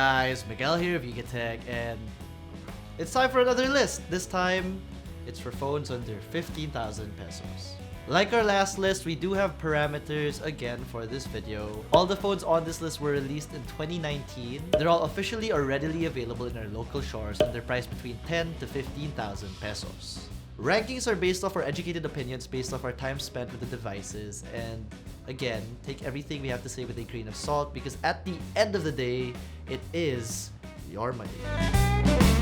guys, Miguel here of YugaTech, and it's time for another list. This time, it's for phones under 15,000 pesos. Like our last list, we do have parameters again for this video. All the phones on this list were released in 2019. They're all officially or readily available in our local stores, and they're priced between 10 to 15,000 pesos. Rankings are based off our educated opinions based off our time spent with the devices, and again, take everything we have to say with a grain of salt because at the end of the day, it is your money.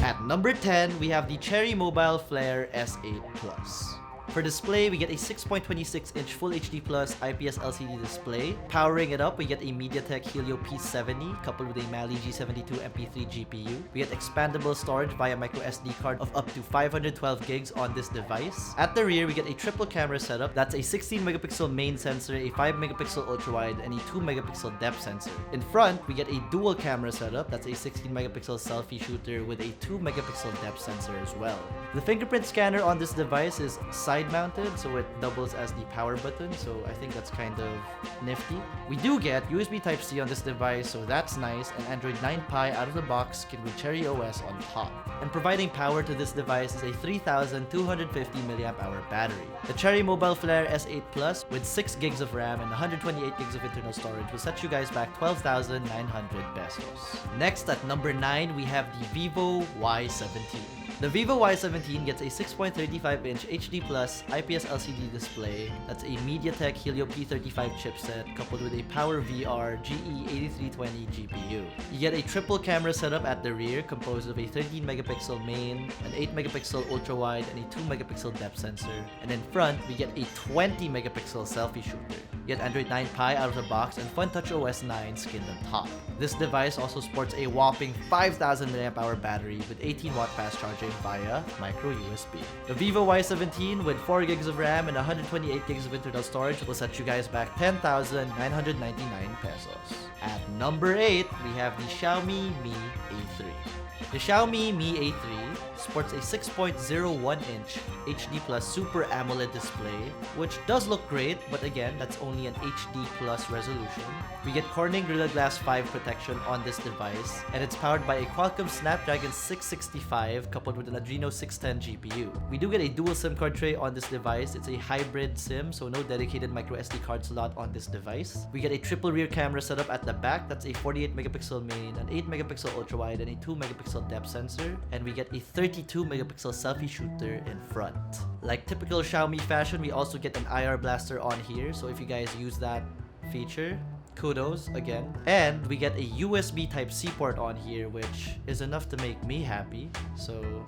At number 10, we have the Cherry Mobile Flare S8 Plus. For display, we get a 6.26-inch Full HD Plus IPS LCD display. Powering it up, we get a MediaTek Helio P70 coupled with a Mali G72 MP3 GPU. We get expandable storage via microSD card of up to 512 gigs on this device. At the rear, we get a triple camera setup. That's a 16-megapixel main sensor, a 5-megapixel ultra-wide, and a 2-megapixel depth sensor. In front, we get a dual camera setup. That's a 16-megapixel selfie shooter with a 2-megapixel depth sensor as well. The fingerprint scanner on this device is side-mounted, so it doubles as the power button, so I think that's kind of nifty. We do get USB Type-C on this device, so that's nice, and Android 9 Pie out of the box can with Cherry OS on top. And providing power to this device is a 3,250 mAh battery. The Cherry Mobile Flare S8 Plus with 6 gigs of RAM and 128 gigs of internal storage will set you guys back 12,900 pesos. Next, at number 9, we have the Vivo Y17. The Vivo Y17 gets a 6.35-inch HD Plus IPS LCD display. That's a MediaTek Helio P35 chipset coupled with a PowerVR GE8320 GPU. You get a triple camera setup at the rear composed of a 13-megapixel main, an 8-megapixel ultra-wide, and a 2-megapixel depth sensor. And in front, we get a 20-megapixel selfie shooter. You get Android 9 Pie out of the box and FunTouch OS 9 skinned on top. This device also sports a whopping 5,000 mAh battery with 18-watt fast charging via micro USB. The Vivo Y17 with 4 gigs of RAM and 128 gigs of internal storage will set you guys back 10,999 pesos. At number 8, we have the Xiaomi Mi A3. The Xiaomi Mi A3 sports a 6.01-inch HD Plus Super AMOLED display, which does look great, but again, that's only an HD Plus resolution. We get Corning Gorilla Glass 5 protection on this device, and it's powered by a Qualcomm Snapdragon 665 coupled with an Adreno 610 GPU. We do get a dual SIM card tray on this device. It's a hybrid SIM, so no dedicated microSD card slot on this device. We get a triple rear camera setup at the back. That's a 48-megapixel main, an 8-megapixel ultra-wide, and a 2-megapixel depth sensor, and we get a 32-megapixel selfie shooter in front. Like typical Xiaomi fashion, we also get an IR blaster on here, so if you guys use that feature, kudos again. And we get a USB Type-C port on here, which is enough to make me happy, so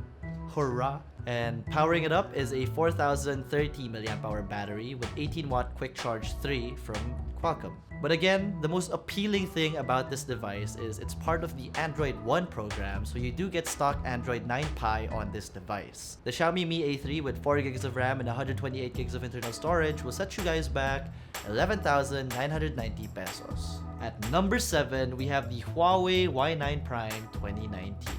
hurrah. And powering it up is a 4,030 mAh battery with 18-watt Quick Charge 3 from Qualcomm. But again, the most appealing thing about this device is it's part of the Android One program, so you do get stock Android 9 Pie on this device. The Xiaomi Mi A3 with 4 gigs of RAM and 128 gigs of internal storage will set you guys back 11,990 pesos. At number 7, we have the Huawei Y9 Prime 2019.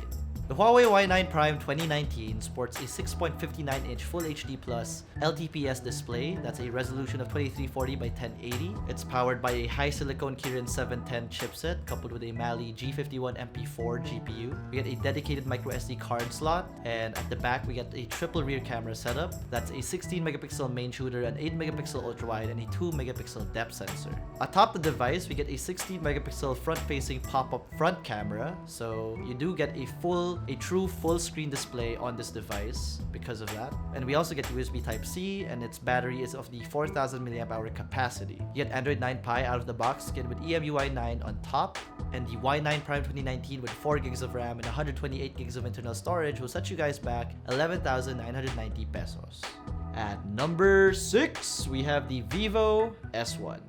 The Huawei Y9 Prime 2019 sports a 6.59-inch Full HD Plus LTPS display. That's a resolution of 2340 by 1080. It's powered by a high silicone Kirin 710 chipset coupled with a Mali G51 MP4 GPU. We get a dedicated microSD card slot, and at the back we get a triple rear camera setup. That's a 16-megapixel main shooter, an 8-megapixel ultra-wide, and a 2-megapixel depth sensor. Atop the device, we get a 16-megapixel front-facing pop-up front camera, so you do get a true full screen display on this device because of that. And we also get USB Type-C, and its battery is of the 4,000 mAh capacity. You get Android 9 Pie out of the box again with EMUI 9 on top, and the Y9 Prime 2019 with 4 gigs of RAM and 128 gigs of internal storage will set you guys back 11,990 pesos. At number 6, we have the Vivo S1.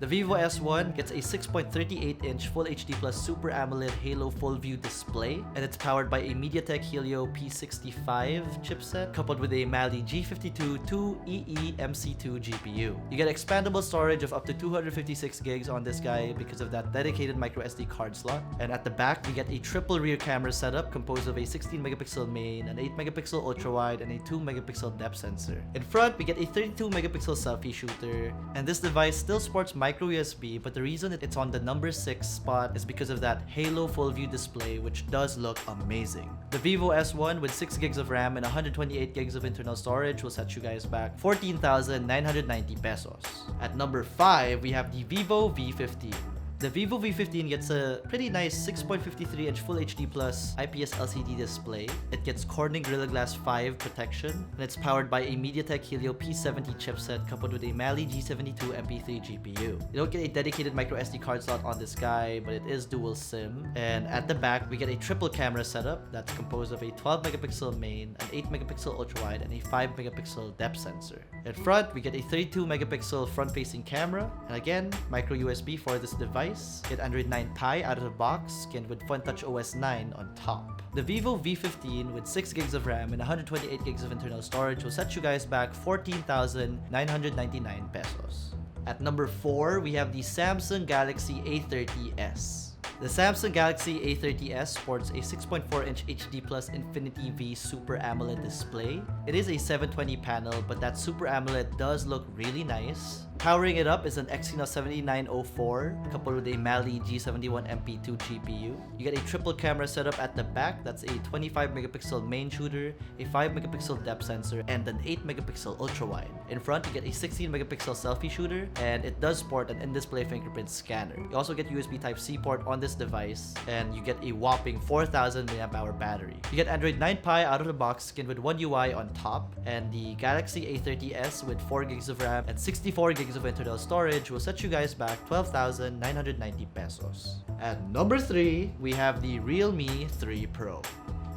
The Vivo S1 gets a 6.38-inch Full HD Plus Super AMOLED Halo Full View display, and it's powered by a MediaTek Helio P65 chipset coupled with a Mali G52 2EE MC2 GPU. You get expandable storage of up to 256 gigs on this guy because of that dedicated microSD card slot. And at the back, we get a triple rear camera setup composed of a 16-megapixel main, an 8-megapixel ultra-wide, and a 2-megapixel depth sensor. In front, we get a 32-megapixel selfie shooter, and this device still sports micro micro USB, but the reason it's on the number 6 spot is because of that Halo full view display, which does look amazing. The Vivo S1 with 6 gigs of RAM and 128 gigs of internal storage will set you guys back 14,990 pesos. At number 5, we have the Vivo V15. The Vivo V15 gets a pretty nice 6.53-inch Full HD Plus IPS LCD display. It gets Corning Gorilla Glass 5 protection, and it's powered by a MediaTek Helio P70 chipset coupled with a Mali G72 MP3 GPU. You don't get a dedicated microSD card slot on this guy, but it is dual SIM. And at the back, we get a triple camera setup that's composed of a 12-megapixel main, an 8-megapixel ultrawide, and a 5-megapixel depth sensor. In front, we get a 32-megapixel front-facing camera, and again, micro USB for this device. Get Android 9 Pie out of the box, skinned with FunTouch OS 9 on top. The Vivo V15 with 6 gigs of RAM and 128 gigs of internal storage will set you guys back 14,999 pesos. At number 4, we have the Samsung Galaxy A30s. The Samsung Galaxy A30s sports a 6.4-inch HD Plus Infinity V Super AMOLED display. It is a 720 panel, but that Super AMOLED does look really nice. Powering it up is an Exynos 7904 coupled with a Mali G71 MP2 GPU. You get a triple camera setup at the back. That's a 25-megapixel main shooter, a 5-megapixel depth sensor, and an 8-megapixel ultrawide. In front, you get a 16-megapixel selfie shooter, and it does sport an in-display fingerprint scanner. You also get USB Type-C port on this device, and you get a whopping 4,000 mAh battery. You get Android 9 Pie out of the box, skinned with One UI on top, and the Galaxy A30s with 4 gigs of RAM and 64 gigs of internal storage will set you guys back 12,990 pesos. At number 3, we have the Realme 3 Pro.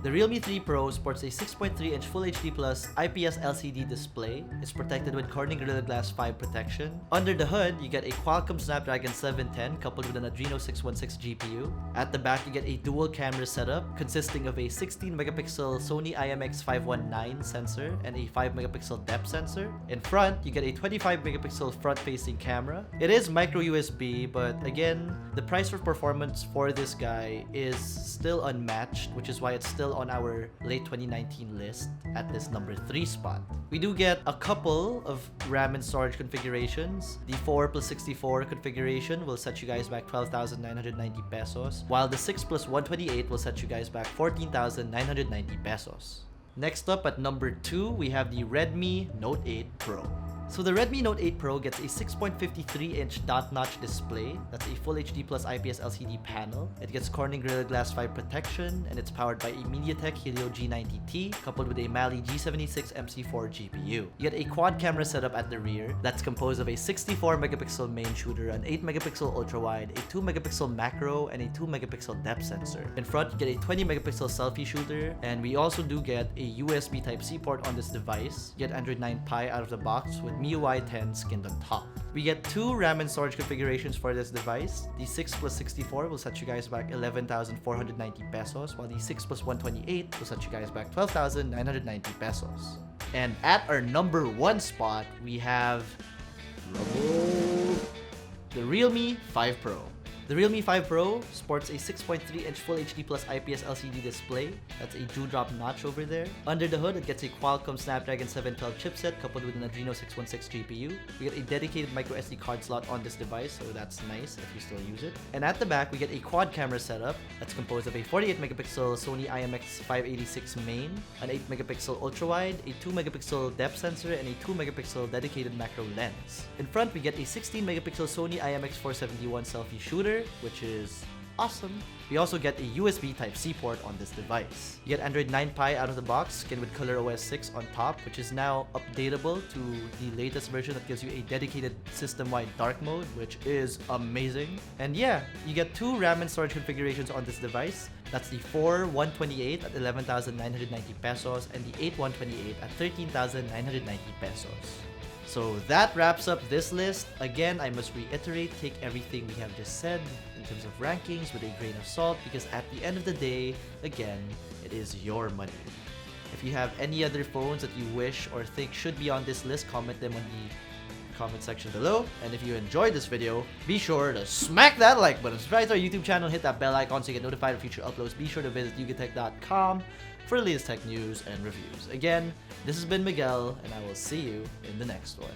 The Realme 3 Pro sports a 6.3-inch Full HD Plus IPS LCD display. It's protected with Corning Gorilla Glass 5 protection. Under the hood, you get a Qualcomm Snapdragon 710 coupled with an Adreno 616 GPU. At the back, you get a dual camera setup consisting of a 16-megapixel Sony IMX519 sensor and a 5-megapixel depth sensor. In front, you get a 25-megapixel front-facing camera. It is micro USB, but again, the price for performance for this guy is still unmatched, which is why it's still on our late 2019 list at this number 3 spot. We do get a couple of RAM and storage configurations. The 4+64 configuration will set you guys back 12,990 pesos, while the 6+128 will set you guys back 14,990 pesos. Next up at number 2, we have the Redmi Note 8 Pro. So the Redmi Note 8 Pro gets a 6.53-inch dot-notch display. That's a Full HD Plus IPS LCD panel. It gets Corning Gorilla Glass 5 protection, and it's powered by a MediaTek Helio G90T coupled with a Mali G76 MC4 GPU. You get a quad camera setup at the rear that's composed of a 64-megapixel main shooter, an 8-megapixel ultrawide, a 2-megapixel macro, and a 2-megapixel depth sensor. In front, you get a 20-megapixel selfie shooter, and we also do get a USB Type-C port on this device. You get Android 9 Pie out of the box with MIUI 10 skinned on top. We get 2 RAM and storage configurations for this device. The 6+64 will set you guys back 11,490 pesos, while the 6+128 will set you guys back 12,990 pesos. And at our number 1 spot, we have the Realme 5 Pro. The Realme 5 Pro sports a 6.3-inch Full HD Plus IPS LCD display. That's a dewdrop notch over there. Under the hood, it gets a Qualcomm Snapdragon 712 chipset coupled with an Adreno 616 GPU. We get a dedicated microSD card slot on this device, so that's nice if you still use it. And at the back, we get a quad camera setup that's composed of a 48-megapixel Sony IMX586 main, an 8-megapixel ultrawide, a 2-megapixel depth sensor, and a 2-megapixel dedicated macro lens. In front, we get a 16-megapixel Sony IMX471 selfie shooter, which is awesome. We also get a USB Type-C port on this device. You get Android 9 Pie out of the box, skinned with ColorOS 6 on top, which is now updatable to the latest version that gives you a dedicated system-wide dark mode, which is amazing. And yeah, you get 2 RAM and storage configurations on this device. That's the 4/128 at 11,990 pesos and the 8/128 at 13,990 pesos. So that wraps up this list. Again, I must reiterate, take everything we have just said in terms of rankings with a grain of salt, because at the end of the day, again, it is your money. If you have any other phones that you wish or think should be on this list, comment them on the comment section below. And if you enjoyed this video, be sure to smack that like button, subscribe to our YouTube channel, hit that bell icon so you get notified of future uploads. Be sure to visit YugaTech.com for the latest tech news and reviews. Again, this has been Miguel, and I will see you in the next one.